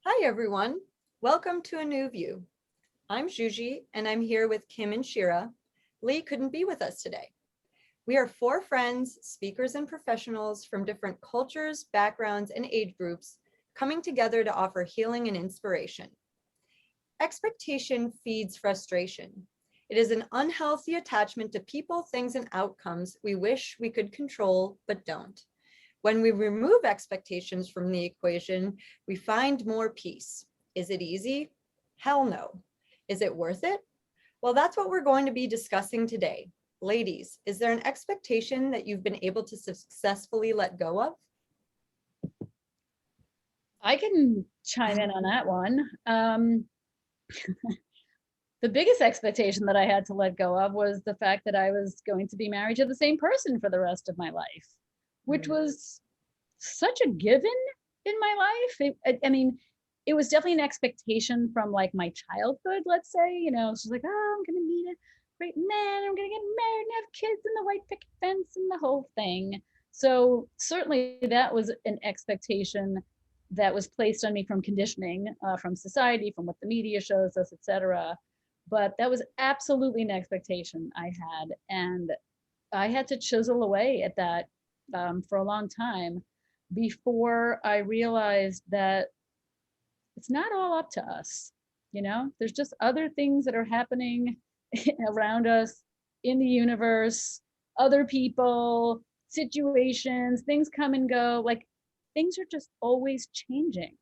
Hi, everyone. Welcome to A New View. I'm Juji, and I'm here with Kim and Shira. Lee couldn't be with us today. We are four friends, speakers, and professionals from different cultures, backgrounds, and age groups coming together to offer healing and inspiration. Expectation feeds frustration. It is an unhealthy attachment to people, things, and outcomes we wish we could control, but don't. When we remove expectations from the equation, we find more peace. Is it easy? Hell no. Is it worth it? Well, that's what we're going to be discussing today. Ladies, is there an expectation that you've been able to successfully let go of? I can chime in on that one. The biggest expectation that I had to let go of was the fact that I was going to be married to the same person for the rest of my life, which was such a given in my life. It was definitely an expectation from like my childhood, let's say. She's like, oh, I'm going to meet a great man. I'm going to get married and have kids and the white picket fence and the whole thing. So certainly that was an expectation that was placed on me from conditioning, from society, from what the media shows us, etc. But that was absolutely an expectation I had, and I had to chisel away at that for a long time before I realized that it's not all up to us. There's just other things that are happening around us in the universe, other people, situations, things come and go. Like, things are just always changing.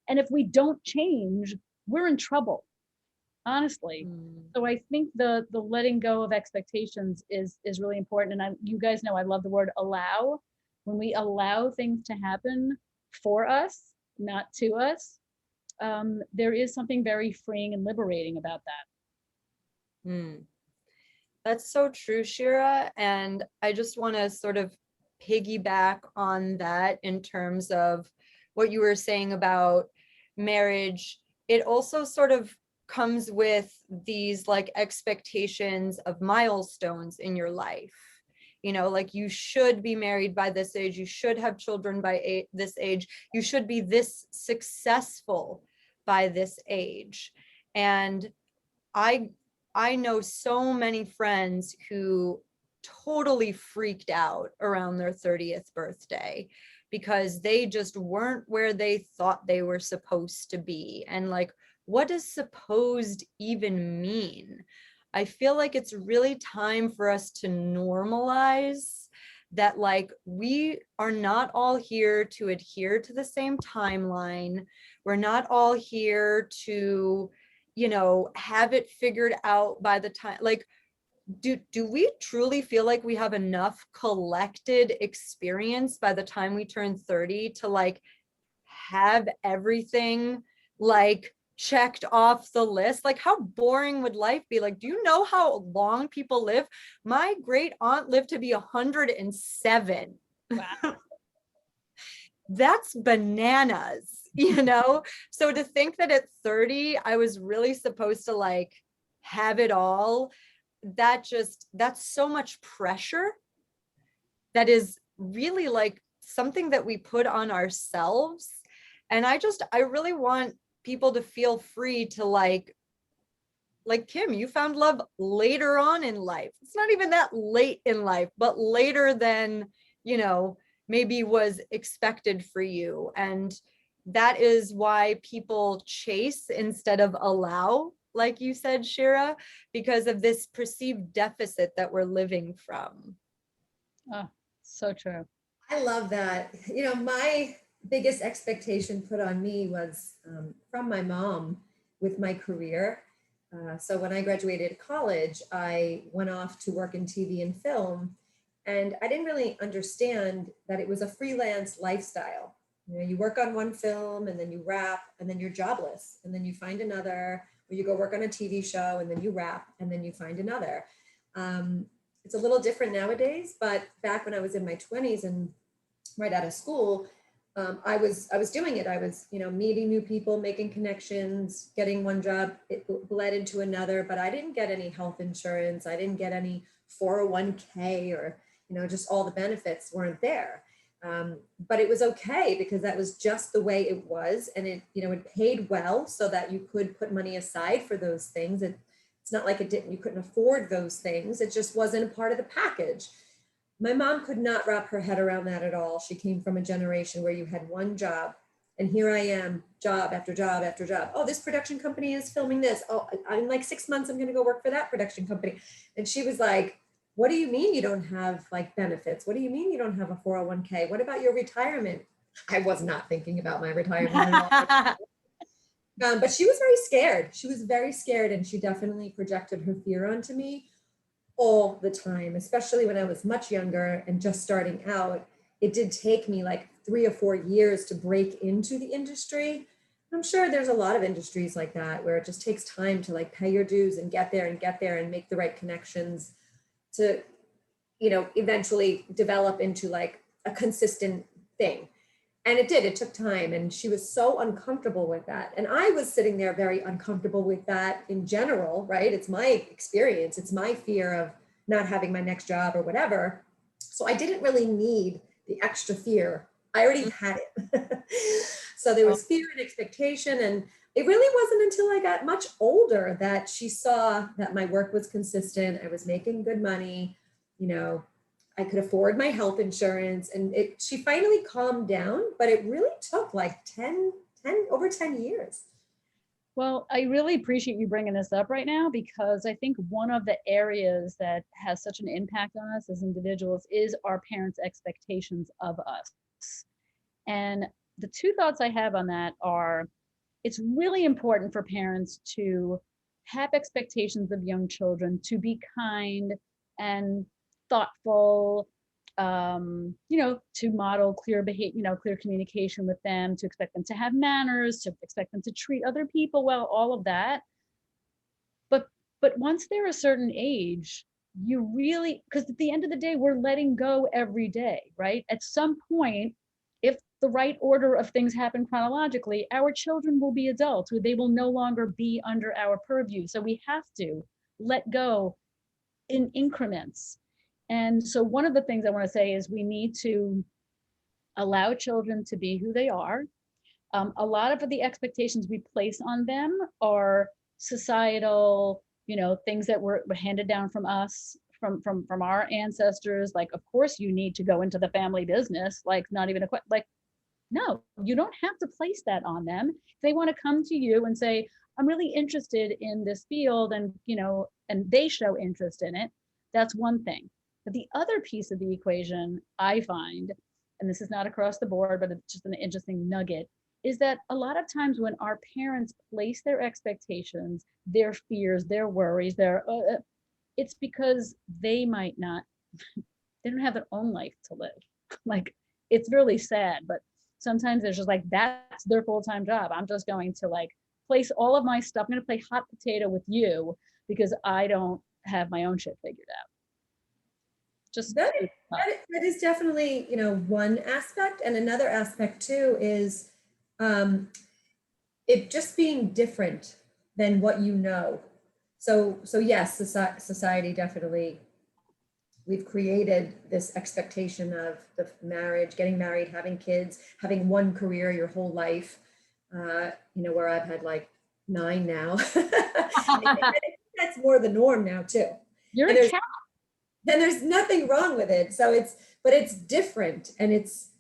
And if we don't change, we're in trouble, honestly. So I think the letting go of expectations is really important. And you guys know I love the word allow. When we allow things to happen for us, not to us, there is something very freeing and liberating about that. That's so true, Shira. And I just want to sort of piggyback on that in terms of what you were saying about marriage. It also sort of comes with these like expectations of milestones in your life. Like you should be married by this age, you should have children by this age, you should be this successful by this age. And I know so many friends who totally freaked out around their 30th birthday because they just weren't where they thought they were supposed to be. And like, what does supposed even mean? I feel like it's really time for us to normalize that, like, we are not all here to adhere to the same timeline. We're not all here to have it figured out by the time, like, do we truly feel like we have enough collected experience by the time we turn 30 to like have everything like checked off the list? Like, how boring would life be? Like, do you know how long people live? My great aunt lived to be 107. Wow. That's bananas. So to think that at 30 I was really supposed to like have it all, that's so much pressure that is really like something that we put on ourselves. And I really want people to feel free to like Kim, you found love later on in life. It's not even that late in life, but later than maybe was expected for you. And that is why people chase instead of allow, like you said, Shira, because of this perceived deficit that we're living from. Oh, so true. I love that. My biggest expectation put on me was from my mom with my career. So when I graduated college, I went off to work in TV and film, and I didn't really understand that it was a freelance lifestyle. You work on one film and then you wrap and then you're jobless and then you find another, or you go work on a TV show and then you wrap and then you find another. It's a little different nowadays, but back when I was in my 20s and right out of school, I was doing it. I was, meeting new people, making connections, getting one job, it bled into another, but I didn't get any health insurance. I didn't get any 401k or, just all the benefits weren't there. But it was okay because that was just the way it was. And it, you know, it paid well so that you could put money aside for those things. It's not like it didn't, you couldn't afford those things. It just wasn't a part of the package. My mom could not wrap her head around that at all. She came from a generation where you had one job, and here I am, job after job after job. Oh, this production company is filming this. Oh, in like 6 months, I'm going to go work for that production company. And she was like, what do you mean you don't have like benefits? What do you mean you don't have a 401k? What about your retirement? I was not thinking about my retirement at all. But she was very scared. She was very scared, and she definitely projected her fear onto me all the time, especially when I was much younger and just starting out. It did take me like 3 or 4 years to break into the industry. I'm sure there's a lot of industries like that where it just takes time to like pay your dues and get there and make the right connections to, you know, eventually develop into like a consistent thing. And it did, it took time. And she was so uncomfortable with that. And I was sitting there very uncomfortable with that in general, right? It's my experience. It's my fear of not having my next job or whatever. So I didn't really need the extra fear. I already had it. So there was fear and expectation. And it really wasn't until I got much older that she saw that my work was consistent. I was making good money, you know, I could afford my health insurance, and she finally calmed down, but it really took like over 10 years. Well, I really appreciate you bringing this up right now, because I think one of the areas that has such an impact on us as individuals is our parents' expectations of us. And the two thoughts I have on that are, it's really important for parents to have expectations of young children to be kind and thoughtful, you know, to model clear behavior, you know, clear communication with them, to expect them to have manners, to expect them to treat other people well, all of that. But once they're a certain age, you really, because at the end of the day, we're letting go every day, right? At some point, if the right order of things happen chronologically, our children will be adults. They will no longer be under our purview. So we have to let go in increments. And so one of the things I want to say is we need to allow children to be who they are. A lot of the expectations we place on them are societal, you know, things that were handed down from us, from our ancestors. Like, of course you need to go into the family business, like not even like, no, you don't have to place that on them. If they want to come to you and say, I'm really interested in this field, and, you know, and they show interest in it, that's one thing. But the other piece of the equation I find, and this is not across the board, but it's just an interesting nugget, is that a lot of times when our parents place their expectations, their fears, their worries, it's because they might not, they don't have their own life to live. Like, it's really sad, but sometimes there's just like, that's their full-time job. I'm just going to like place all of my stuff. I'm going to play hot potato with you because I don't have my own shit figured out. Just that is definitely, you know, one aspect. And another aspect too is it just being different than what you know. So yes, society definitely, we've created this expectation of the marriage, getting married, having kids, having one career your whole life, you know, where I've had like 9 now. That's more the norm now too. You're a cat. And there's nothing wrong with it. So but it's different, and it's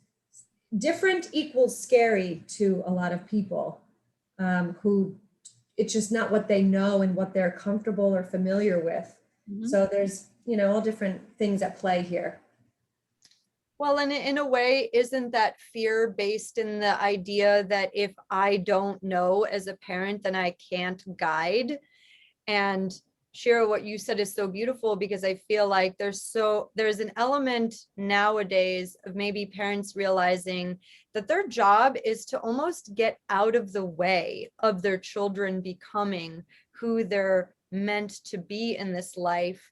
different equals scary to a lot of people who it's just not what they know and what they're comfortable or familiar with. Mm-hmm. So there's, you know, all different things at play here. Well, and in a way, isn't that fear based in the idea that if I don't know as a parent, then I can't guide? And Shira, what you said is so beautiful, because I feel like there's an element nowadays of maybe parents realizing that their job is to almost get out of the way of their children becoming who they're meant to be in this life,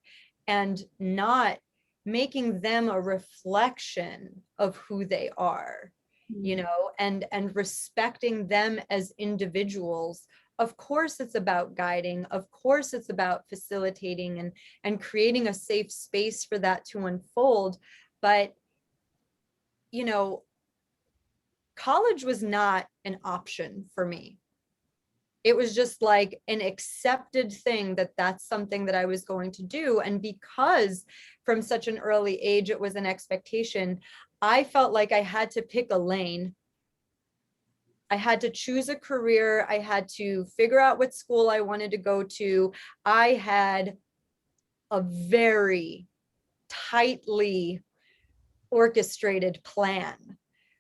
and not making them a reflection of who they are, you know, and respecting them as individuals. Of course, it's about guiding. Of course, it's about facilitating and creating a safe space for that to unfold. But you know, college was not an option for me. It was just like an accepted thing that that's something that I was going to do. And because from such an early age, it was an expectation, I felt like I had to pick a lane. I had to choose a career. I had to figure out what school I wanted to go to. I had a very tightly orchestrated plan,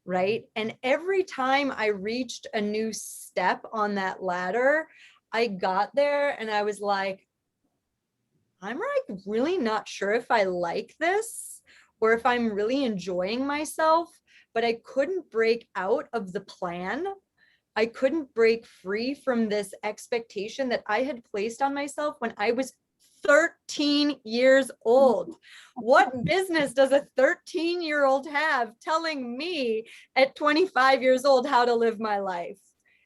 right? And every time I reached a new step on that ladder, I got there and I was like, I'm like really not sure if I like this or if I'm really enjoying myself, but I couldn't break out of the plan. I couldn't break free from this expectation that I had placed on myself when I was 13 years old. What business does a 13-year-old have telling me at 25 years old how to live my life?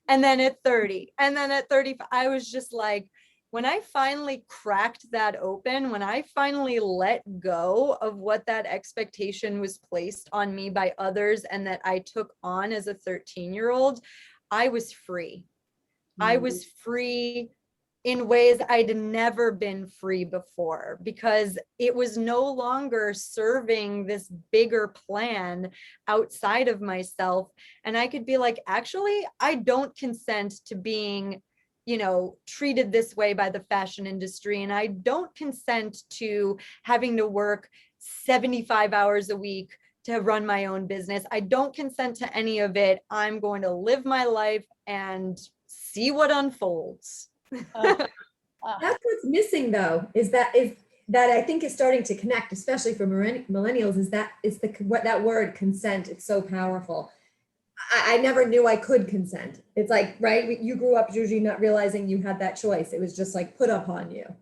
And then at 30, and then at 35, I was just like, when I finally cracked that open, when I finally let go of what that expectation was placed on me by others and that I took on as a 13-year-old, I was free. I was free in ways I'd never been free before because it was no longer serving this bigger plan outside of myself. And I could be like, actually, I don't consent to being, you know, treated this way by the fashion industry. And I don't consent to having to work 75 hours a week to run my own business. I don't consent to any of it. I'm going to live my life and see what unfolds. Uh, That's what's missing though, is that I think is starting to connect, especially for millennials, is what that word consent. It's so powerful. I never knew I could consent. It's like, right, you grew up usually not realizing you had that choice. It was just like put upon you.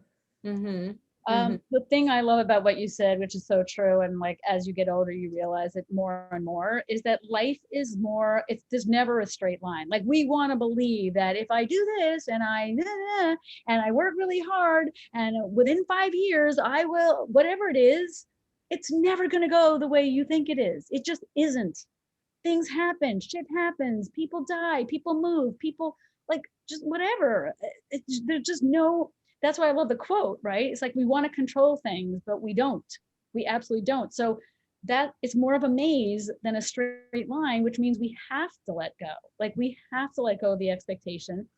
Mm-hmm. The thing I love about what you said, which is so true, and like as you get older, you realize it more and more, is that life is more, there's never a straight line. Like we want to believe that if I do this and I work really hard and within 5 years, I will, whatever it is, it's never going to go the way you think it is. It just isn't. Things happen, shit happens, people die, people move, people like just whatever. There's just no, that's why I love the quote, right? It's like we want to control things, but we don't. We absolutely don't. So that it's more of a maze than a straight line, which means we have to let go. Like we have to let go of the expectation.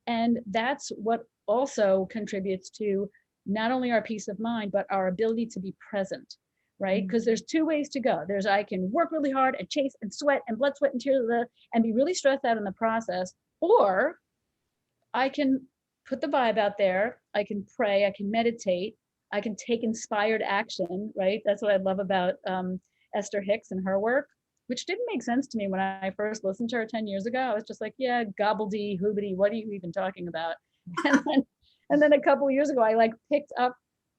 And that's what also contributes to not only our peace of mind, but our ability to be present, right? Because there's two ways to go. There's I can work really hard and chase and sweat and blood, sweat, and tears and be really stressed out in the process, or I can put the vibe out there. I can pray. I can meditate. I can take inspired action, right? That's what I love about Esther Hicks and her work, which didn't make sense to me when I first listened to her 10 years ago. I was just like, yeah, gobbledy, hoobity, what are you even talking about? And then a couple of years ago, I like picked up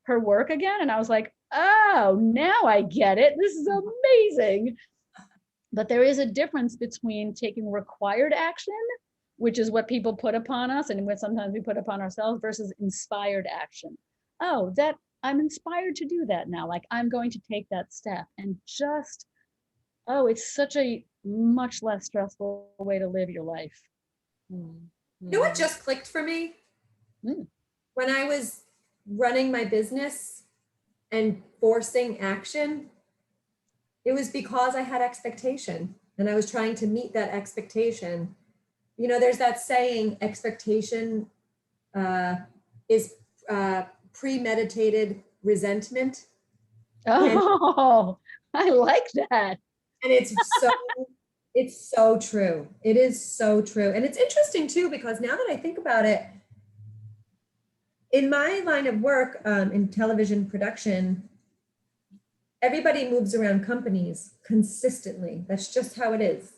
her work again and I was like, oh, now I get it. This is amazing. But there is a difference between taking required action, which is what people put upon us and what sometimes we put upon ourselves, versus inspired action. Oh, that I'm inspired to do that now. Like I'm going to take that step and just, oh, it's such a much less stressful way to live your life. You know what just clicked for me? Mm. When I was running my business and forcing action, it was because I had expectation and I was trying to meet that expectation. You know, there's that saying, expectation is premeditated resentment. Oh, I like that. And it's so true. It is so true. And it's interesting too, because now that I think about it, in my line of work, in television production, everybody moves around companies consistently. That's just how it is.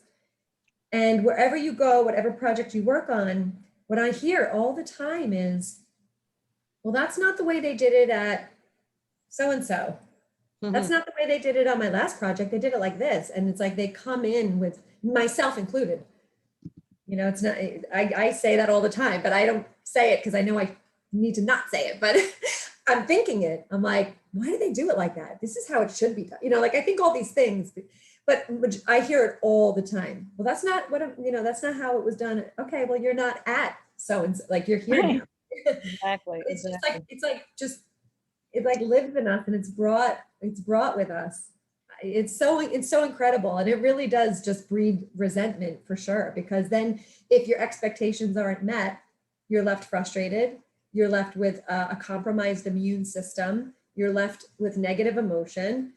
And wherever you go, whatever project you work on, what I hear all the time is, well, that's not the way they did it at so-and-so. That's not the way they did it on my last project. They did it like this. And it's like they come in with, myself included. You know, it's not, I say that all the time, but I don't say it because I know I need to not say it, but I'm thinking it. I'm like, why do they do it like that? This is how it should be done. You know, like I think all these things, but I hear it all the time. Well, that's not what, that's not how it was done. Okay, well, you're not at so and so, like you're here now. Exactly, It's just exactly. like, it like lives in us and it's brought with us. It's so incredible. And it really does just breed resentment for sure. Because then if your expectations aren't met, you're left frustrated. You're left with a compromised immune system. You're left with negative emotion.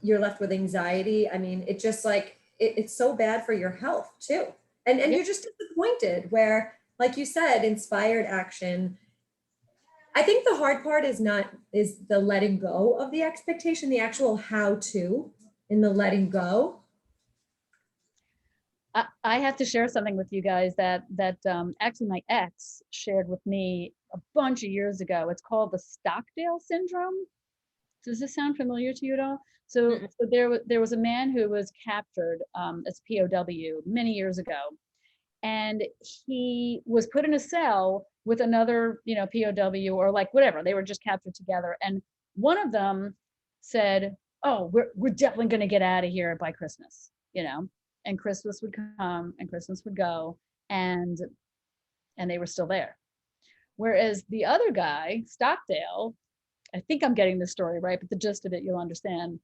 You're left with anxiety. I mean, it just like, it's so bad for your health too. And Yeah. you're just disappointed where, like you said, inspired action. I think the hard part is the letting go of the expectation, the actual how to in the letting go. I have to share something with you guys that actually my ex shared with me a bunch of years ago. It's called the Stockdale syndrome. Does this sound familiar to you at all? So, Mm-mm. so there was a man who was captured as POW many years ago, and he was put in a cell with another, POW or like whatever. They were just captured together, and one of them said, "Oh, we're definitely going to get out of here by Christmas," and Christmas would come and Christmas would go, and they were still there. Whereas the other guy, Stockdale, I think I'm getting this story right, but the gist of it you'll understand.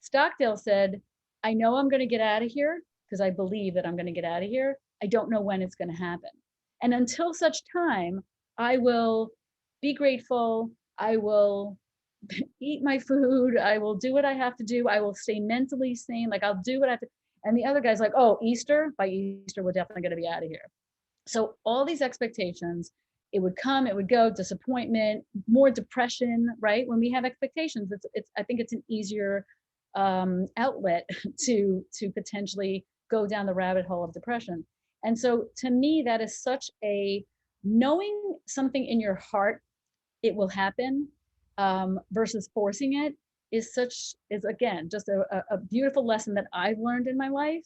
Stockdale said, I know I'm going to get out of here because I believe that I'm going to get out of here. I don't know when it's going to happen. And until such time, I will be grateful. I will eat my food. I will do what I have to do. I will stay mentally sane. Like I'll do what I have to. And the other guy's like, oh, Easter, by Easter, we're definitely going to be out of here. So all these expectations, it would come, it would go, disappointment, more depression, right? When we have expectations, I think it's an easier outlet to potentially go down the rabbit hole of depression. And so to me, that is such a knowing something in your heart, it will happen, versus forcing it is again, just a beautiful lesson that I've learned in my life,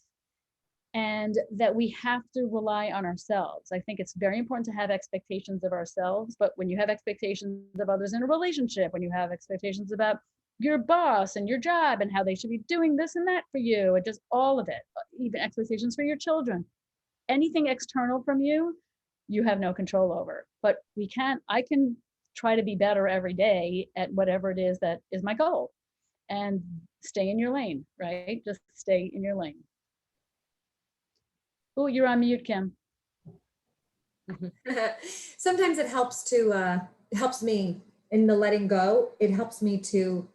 and that we have to rely on ourselves. I think it's very important to have expectations of ourselves, but when you have expectations of others in a relationship, when you have expectations about your boss and your job and how they should be doing this and that for you, and just all of it, even expectations for your children, anything external from you, you have no control over. But I can try to be better every day at whatever it is that is my goal, and stay in your lane, right? Just stay in your lane. Oh, you're on mute, Kim. Sometimes it helps me in the letting go. It helps me to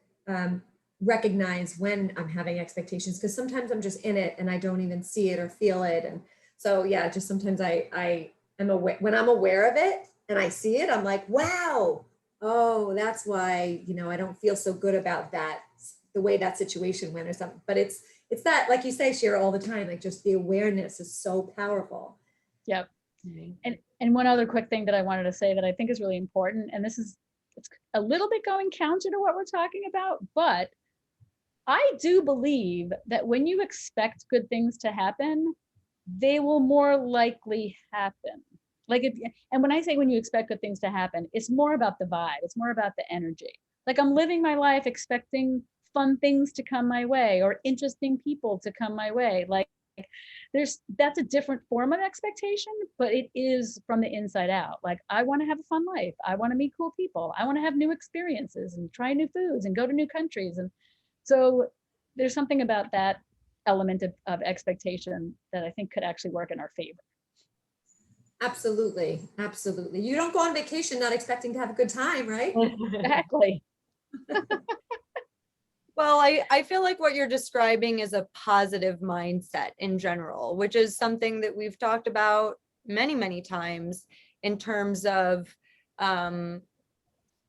recognize when I'm having expectations, because sometimes I'm just in it and I don't even see it or feel it. And so, yeah, just sometimes I am aware when I'm aware of it and I see it, I'm like, wow, oh, that's why, I don't feel so good about that, the way that situation went or something. But it's that, like you say, Shira, all the time, like just the awareness is so powerful. Yep. And one other quick thing that I wanted to say that I think is really important, and it's a little bit going counter to what we're talking about, but I do believe that when you expect good things to happen, they will more likely happen. And when I say when you expect good things to happen, it's more about the vibe. It's more about the energy. Like I'm living my life expecting fun things to come my way or interesting people to come my way. Like that's a different form of expectation, but it is from the inside out. Like I want to have a fun life. I want to meet cool people. I want to have new experiences and try new foods and go to new countries. And so there's something about that element of expectation that I think could actually work in our favor. Absolutely. Absolutely. You don't go on vacation not expecting to have a good time, right? Exactly. Well, I feel like what you're describing is a positive mindset in general, which is something that we've talked about many, many times in terms of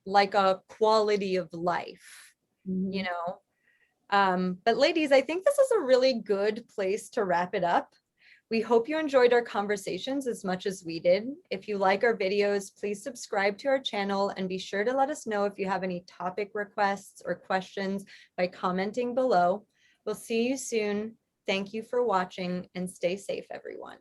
like a quality of life, you know? But ladies, I think this is a really good place to wrap it up. We hope you enjoyed our conversations as much as we did. If you like our videos, please subscribe to our channel and be sure to let us know if you have any topic requests or questions by commenting below. We'll see you soon. Thank you for watching and stay safe, everyone.